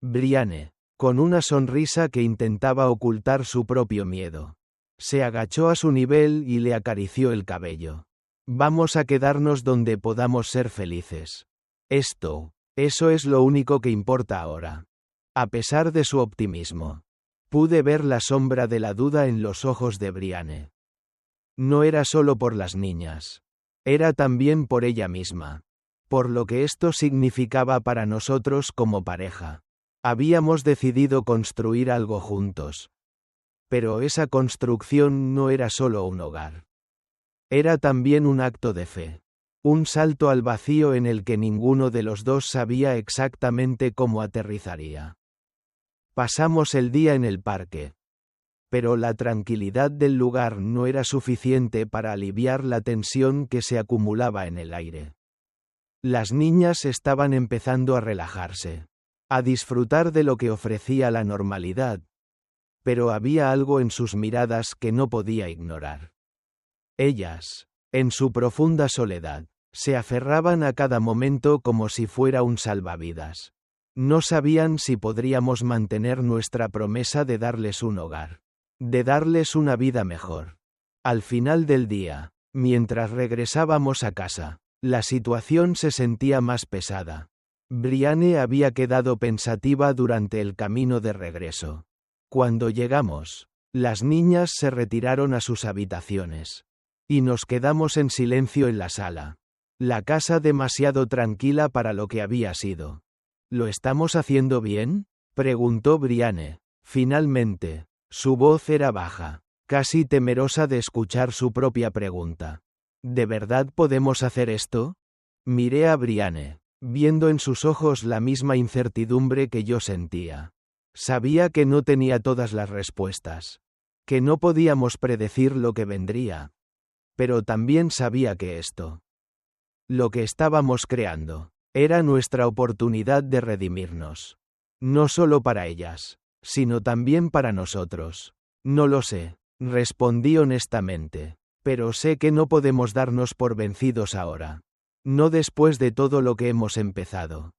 Speaker 1: Brianne, con una sonrisa que intentaba ocultar su propio miedo, se agachó a su nivel y le acarició el cabello. Vamos a quedarnos donde podamos ser felices. Eso es lo único que importa ahora. A pesar de su optimismo, pude ver la sombra de la duda en los ojos de Brianne. No era solo por las niñas. Era también por ella misma. Por lo que esto significaba para nosotros como pareja. Habíamos decidido construir algo juntos. Pero esa construcción no era solo un hogar. Era también un acto de fe. Un salto al vacío en el que ninguno de los dos sabía exactamente cómo aterrizaría. Pasamos el día en el parque. Pero la tranquilidad del lugar no era suficiente para aliviar la tensión que se acumulaba en el aire. Las niñas estaban empezando a relajarse, a disfrutar de lo que ofrecía la normalidad. Pero había algo en sus miradas que no podía ignorar. Ellas, en su profunda soledad, se aferraban a cada momento como si fuera un salvavidas. No sabían si podríamos mantener nuestra promesa de darles un hogar, de darles una vida mejor. Al final del día, Mientras regresábamos a casa, la situación se sentía más pesada. Brianne había quedado pensativa durante el camino de regreso. Cuando llegamos, las niñas se retiraron a sus habitaciones. Y nos quedamos en silencio en la sala. La casa demasiado tranquila para lo que había sido. ¿Lo estamos haciendo bien?, preguntó Brianne. Finalmente, su voz era baja, casi temerosa de escuchar su propia pregunta. ¿De verdad podemos hacer esto? Miré a Brianne, viendo en sus ojos la misma incertidumbre que yo sentía. Sabía que no tenía todas las respuestas, que no podíamos predecir lo que vendría. Pero también sabía que lo que estábamos creando, era nuestra oportunidad de redimirnos. No solo para ellas, sino también para nosotros. No lo sé, respondí honestamente, pero sé que no podemos darnos por vencidos ahora. No después de todo lo que hemos empezado.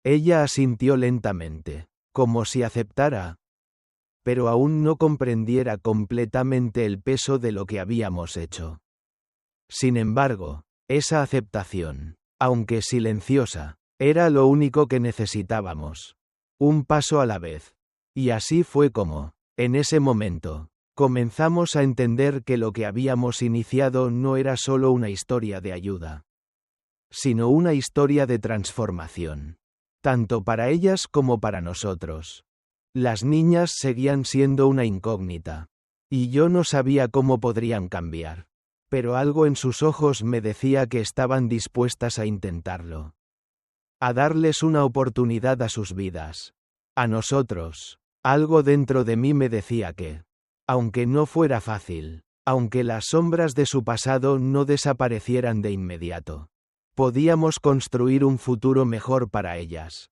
Speaker 1: Ella asintió lentamente, como si aceptara, pero aún no comprendiera completamente el peso de lo que habíamos hecho. Sin embargo, esa aceptación, aunque silenciosa, era lo único que necesitábamos. Un paso a la vez. Y así fue como, en ese momento, comenzamos a entender que lo que habíamos iniciado no era solo una historia de ayuda, sino una historia de transformación. Tanto para ellas como para nosotros. Las niñas seguían siendo una incógnita. Y yo no sabía cómo podrían cambiar. Pero algo en sus ojos me decía que estaban dispuestas a intentarlo. A darles una oportunidad a sus vidas. A nosotros. Algo dentro de mí me decía que, aunque no fuera fácil, aunque las sombras de su pasado no desaparecieran de inmediato, podíamos construir un futuro mejor para ellas.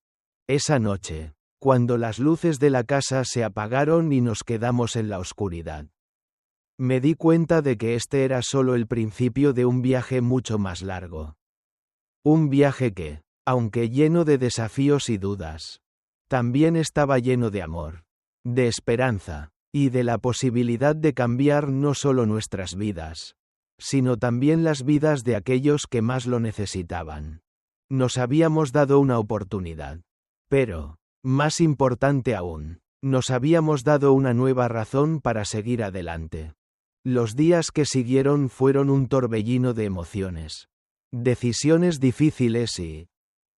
Speaker 1: Esa noche, cuando las luces de la casa se apagaron y nos quedamos en la oscuridad, me di cuenta de que este era solo el principio de un viaje mucho más largo. Un viaje que, aunque lleno de desafíos y dudas, también estaba lleno de amor, de esperanza, y de la posibilidad de cambiar no solo nuestras vidas, sino también las vidas de aquellos que más lo necesitaban. Nos habíamos dado una oportunidad. Pero, más importante aún, nos habíamos dado una nueva razón para seguir adelante. Los días que siguieron fueron un torbellino de emociones, decisiones difíciles y,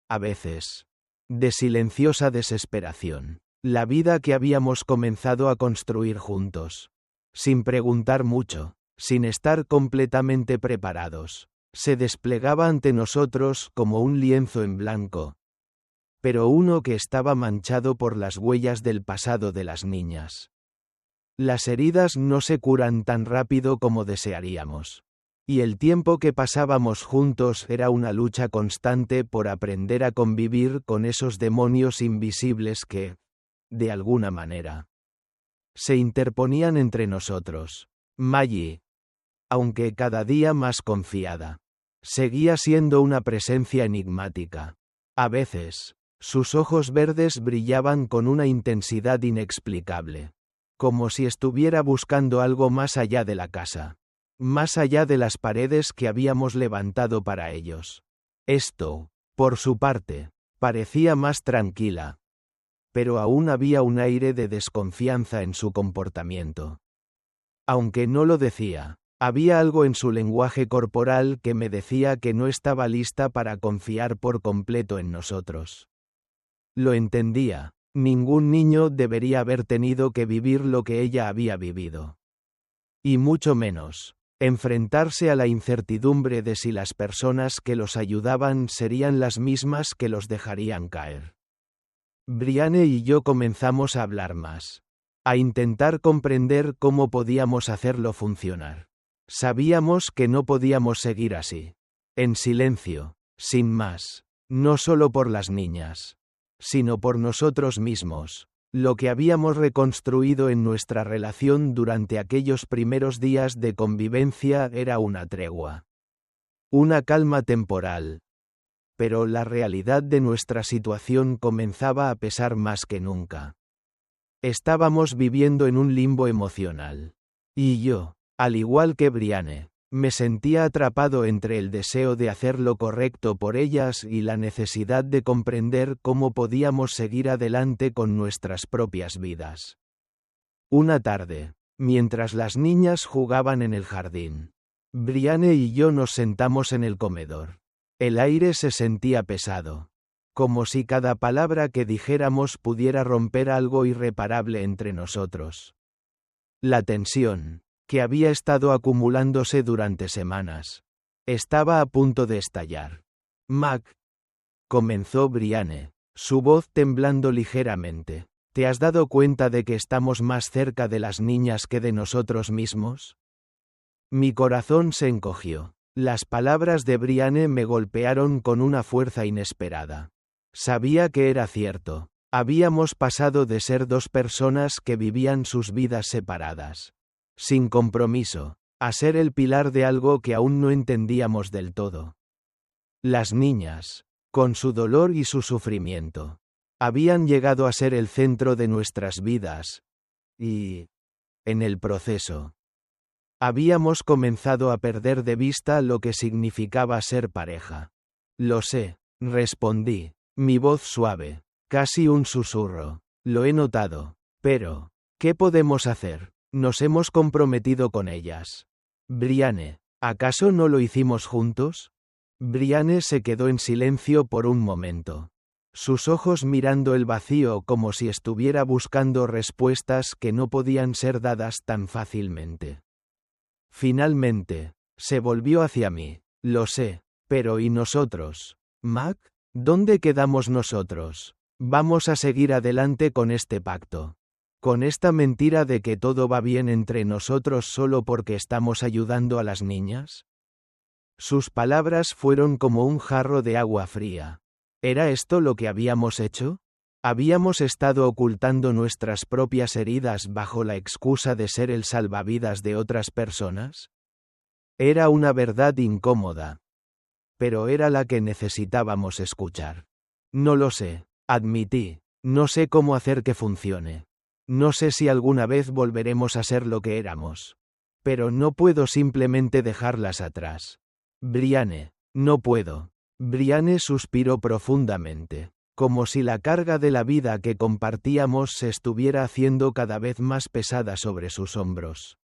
Speaker 1: a veces, de silenciosa desesperación. La vida que habíamos comenzado a construir juntos, sin preguntar mucho, sin estar completamente preparados, se desplegaba ante nosotros como un lienzo en blanco, pero uno que estaba manchado por las huellas del pasado de las niñas. Las heridas no se curan tan rápido como desearíamos. Y el tiempo que pasábamos juntos era una lucha constante por aprender a convivir con esos demonios invisibles que, de alguna manera, se interponían entre nosotros. Maggie, aunque cada día más confiada, seguía siendo una presencia enigmática. A veces, sus ojos verdes brillaban con una intensidad inexplicable, como si estuviera buscando algo más allá de la casa, más allá de las paredes que habíamos levantado para ellos. Esto, por su parte, parecía más tranquila, pero aún había un aire de desconfianza en su comportamiento. Aunque no lo decía, había algo en su lenguaje corporal que me decía que no estaba lista para confiar por completo en nosotros. Lo entendía. Ningún niño debería haber tenido que vivir lo que ella había vivido. Y mucho menos, enfrentarse a la incertidumbre de si las personas que los ayudaban serían las mismas que los dejarían caer. Brianne y yo comenzamos a hablar más, a intentar comprender cómo podíamos hacerlo funcionar. Sabíamos que no podíamos seguir así, en silencio, sin más, no solo por las niñas, sino por nosotros mismos. Lo que habíamos reconstruido en nuestra relación durante aquellos primeros días de convivencia era una tregua. Una calma temporal. Pero la realidad de nuestra situación comenzaba a pesar más que nunca. Estábamos viviendo en un limbo emocional. Y yo, al igual que Brianne, Me sentía atrapado entre el deseo de hacer lo correcto por ellas y la necesidad de comprender cómo podíamos seguir adelante con nuestras propias vidas. Una tarde, mientras las niñas jugaban en el jardín, Brianne y yo nos sentamos en el comedor. El aire se sentía pesado, como si cada palabra que dijéramos pudiera romper algo irreparable entre nosotros. La tensión, que había estado acumulándose durante semanas, estaba a punto de estallar. Mac, comenzó Brianne, su voz temblando ligeramente, ¿te has dado cuenta de que estamos más cerca de las niñas que de nosotros mismos? Mi corazón se encogió. Las palabras de Brianne me golpearon con una fuerza inesperada. Sabía que era cierto. Habíamos pasado de ser dos personas que vivían sus vidas separadas, sin compromiso, a ser el pilar de algo que aún no entendíamos del todo. Las niñas, con su dolor y su sufrimiento, habían llegado a ser el centro de nuestras vidas, y, en el proceso, habíamos comenzado a perder de vista lo que significaba ser pareja. Lo sé, respondí, mi voz suave, casi un susurro. Lo he notado. Pero, ¿qué podemos hacer? Nos hemos comprometido con ellas. Brianne, ¿acaso no lo hicimos juntos? Brianne se quedó en silencio por un momento, sus ojos mirando el vacío como si estuviera buscando respuestas que no podían ser dadas tan fácilmente. Finalmente, se volvió hacia mí. Lo sé, pero ¿y nosotros? Mac, ¿dónde quedamos nosotros? Vamos a seguir adelante con este pacto. Con esta mentira de que todo va bien entre nosotros solo porque estamos ayudando a las niñas. Sus palabras fueron como un jarro de agua fría. ¿Era esto lo que habíamos hecho? ¿Habíamos estado ocultando nuestras propias heridas bajo la excusa de ser el salvavidas de otras personas? Era una verdad incómoda, pero era la que necesitábamos escuchar. No lo sé, admití, no sé cómo hacer que funcione. No sé si alguna vez volveremos a ser lo que éramos. Pero no puedo simplemente dejarlas atrás. Brianne, no puedo. Brianne suspiró profundamente, como si la carga de la vida que compartíamos se estuviera haciendo cada vez más pesada sobre sus hombros.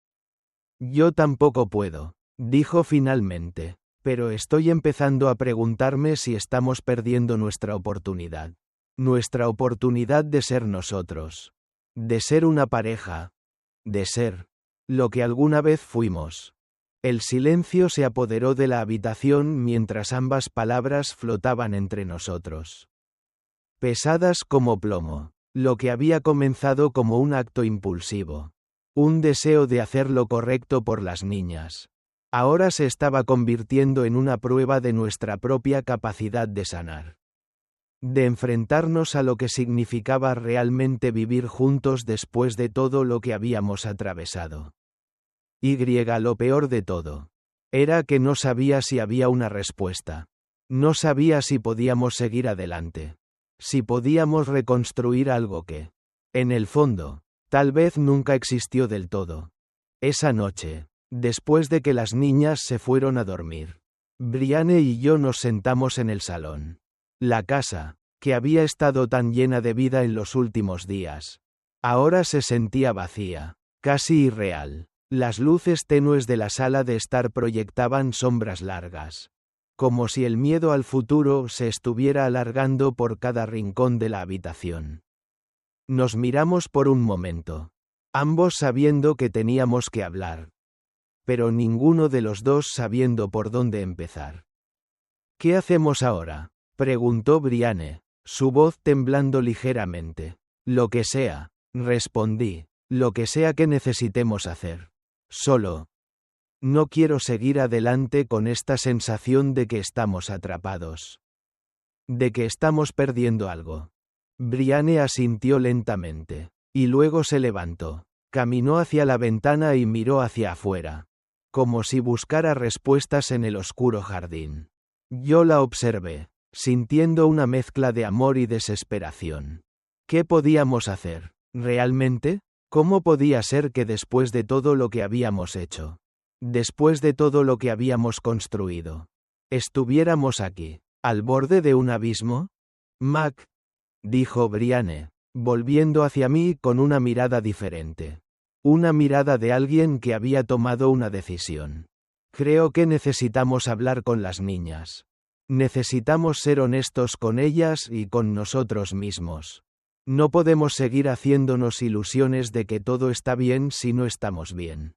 Speaker 1: Yo tampoco puedo, dijo finalmente, pero estoy empezando a preguntarme si estamos perdiendo nuestra oportunidad. Nuestra oportunidad de ser nosotros. De ser una pareja. De ser lo que alguna vez fuimos. El silencio se apoderó de la habitación mientras ambas palabras flotaban entre nosotros. Pesadas como plomo. Lo que había comenzado como un acto impulsivo. Un deseo de hacer lo correcto por las niñas. Ahora se estaba convirtiendo en una prueba de nuestra propia capacidad de sanar. De enfrentarnos a lo que significaba realmente vivir juntos después de todo lo que habíamos atravesado. Lo peor de todo. Era que no sabía si había una respuesta. No sabía si podíamos seguir adelante. Si podíamos reconstruir algo que, en el fondo, tal vez nunca existió del todo. Esa noche, después de que las niñas se fueron a dormir, Brianne y yo nos sentamos en el salón. La casa, que había estado tan llena de vida en los últimos días, ahora se sentía vacía, casi irreal. Las luces tenues de la sala de estar proyectaban sombras largas, como si el miedo al futuro se estuviera alargando por cada rincón de la habitación. Nos miramos por un momento, ambos sabiendo que teníamos que hablar, pero ninguno de los dos sabiendo por dónde empezar. ¿Qué hacemos ahora?, preguntó Brianne, su voz temblando ligeramente. Lo que sea, respondí, lo que sea que necesitemos hacer. Solo. No quiero seguir adelante con esta sensación de que estamos atrapados. De que estamos perdiendo algo. Brianne asintió lentamente, y luego se levantó, caminó hacia la ventana y miró hacia afuera, como si buscara respuestas en el oscuro jardín. Yo la observé, sintiendo una mezcla de amor y desesperación. ¿Qué podíamos hacer? ¿Realmente? ¿Cómo podía ser que después de todo lo que habíamos hecho, Después de todo lo que habíamos construido. ¿Estuviéramos aquí, al borde de un abismo? Mac, dijo Brianne, volviendo hacia mí con una mirada diferente. Una mirada de alguien que había tomado una decisión. Creo que necesitamos hablar con las niñas. Necesitamos ser honestos con ellas y con nosotros mismos. No podemos seguir haciéndonos ilusiones de que todo está bien si no estamos bien.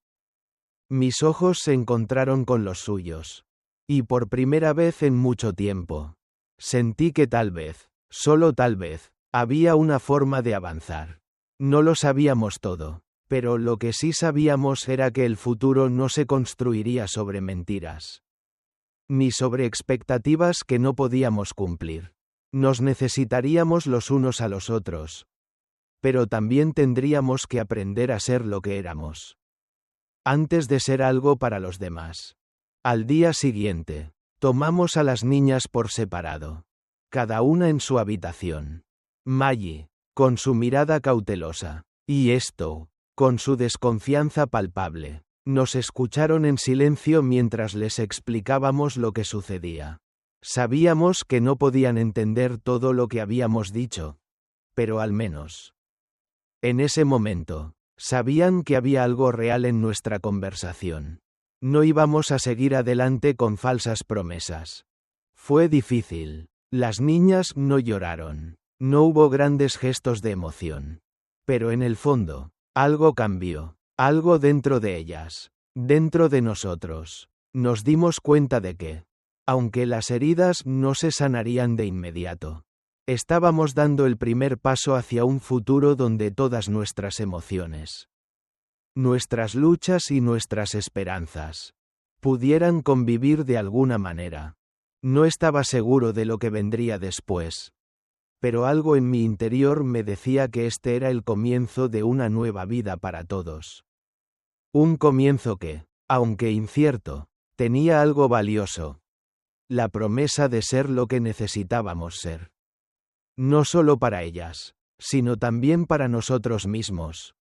Speaker 1: Mis ojos se encontraron con los suyos. Y por primera vez en mucho tiempo, sentí que tal vez, solo tal vez, había una forma de avanzar. No lo sabíamos todo, pero lo que sí sabíamos era que el futuro no se construiría sobre mentiras. Ni sobre expectativas que no podíamos cumplir. Nos necesitaríamos los unos a los otros. Pero también tendríamos que aprender a ser lo que éramos. Antes de ser algo para los demás. Al día siguiente, tomamos a las niñas por separado. Cada una en su habitación. Maggie, con su mirada cautelosa, y Stowe, con su desconfianza palpable, nos escucharon en silencio mientras les explicábamos lo que sucedía. Sabíamos que no podían entender todo lo que habíamos dicho, pero al menos, en ese momento, sabían que había algo real en nuestra conversación. No íbamos a seguir adelante con falsas promesas. Fue difícil. Las niñas no lloraron. No hubo grandes gestos de emoción. Pero en el fondo, algo cambió. Algo dentro de ellas. Dentro de nosotros. Nos dimos cuenta de que, aunque las heridas no se sanarían de inmediato, estábamos dando el primer paso hacia un futuro donde todas nuestras emociones, nuestras luchas y nuestras esperanzas pudieran convivir de alguna manera. No estaba seguro de lo que vendría después, pero algo en mi interior me decía que este era el comienzo de una nueva vida para todos. Un comienzo que, aunque incierto, tenía algo valioso. La promesa de ser lo que necesitábamos ser. No solo para ellas, sino también para nosotros mismos.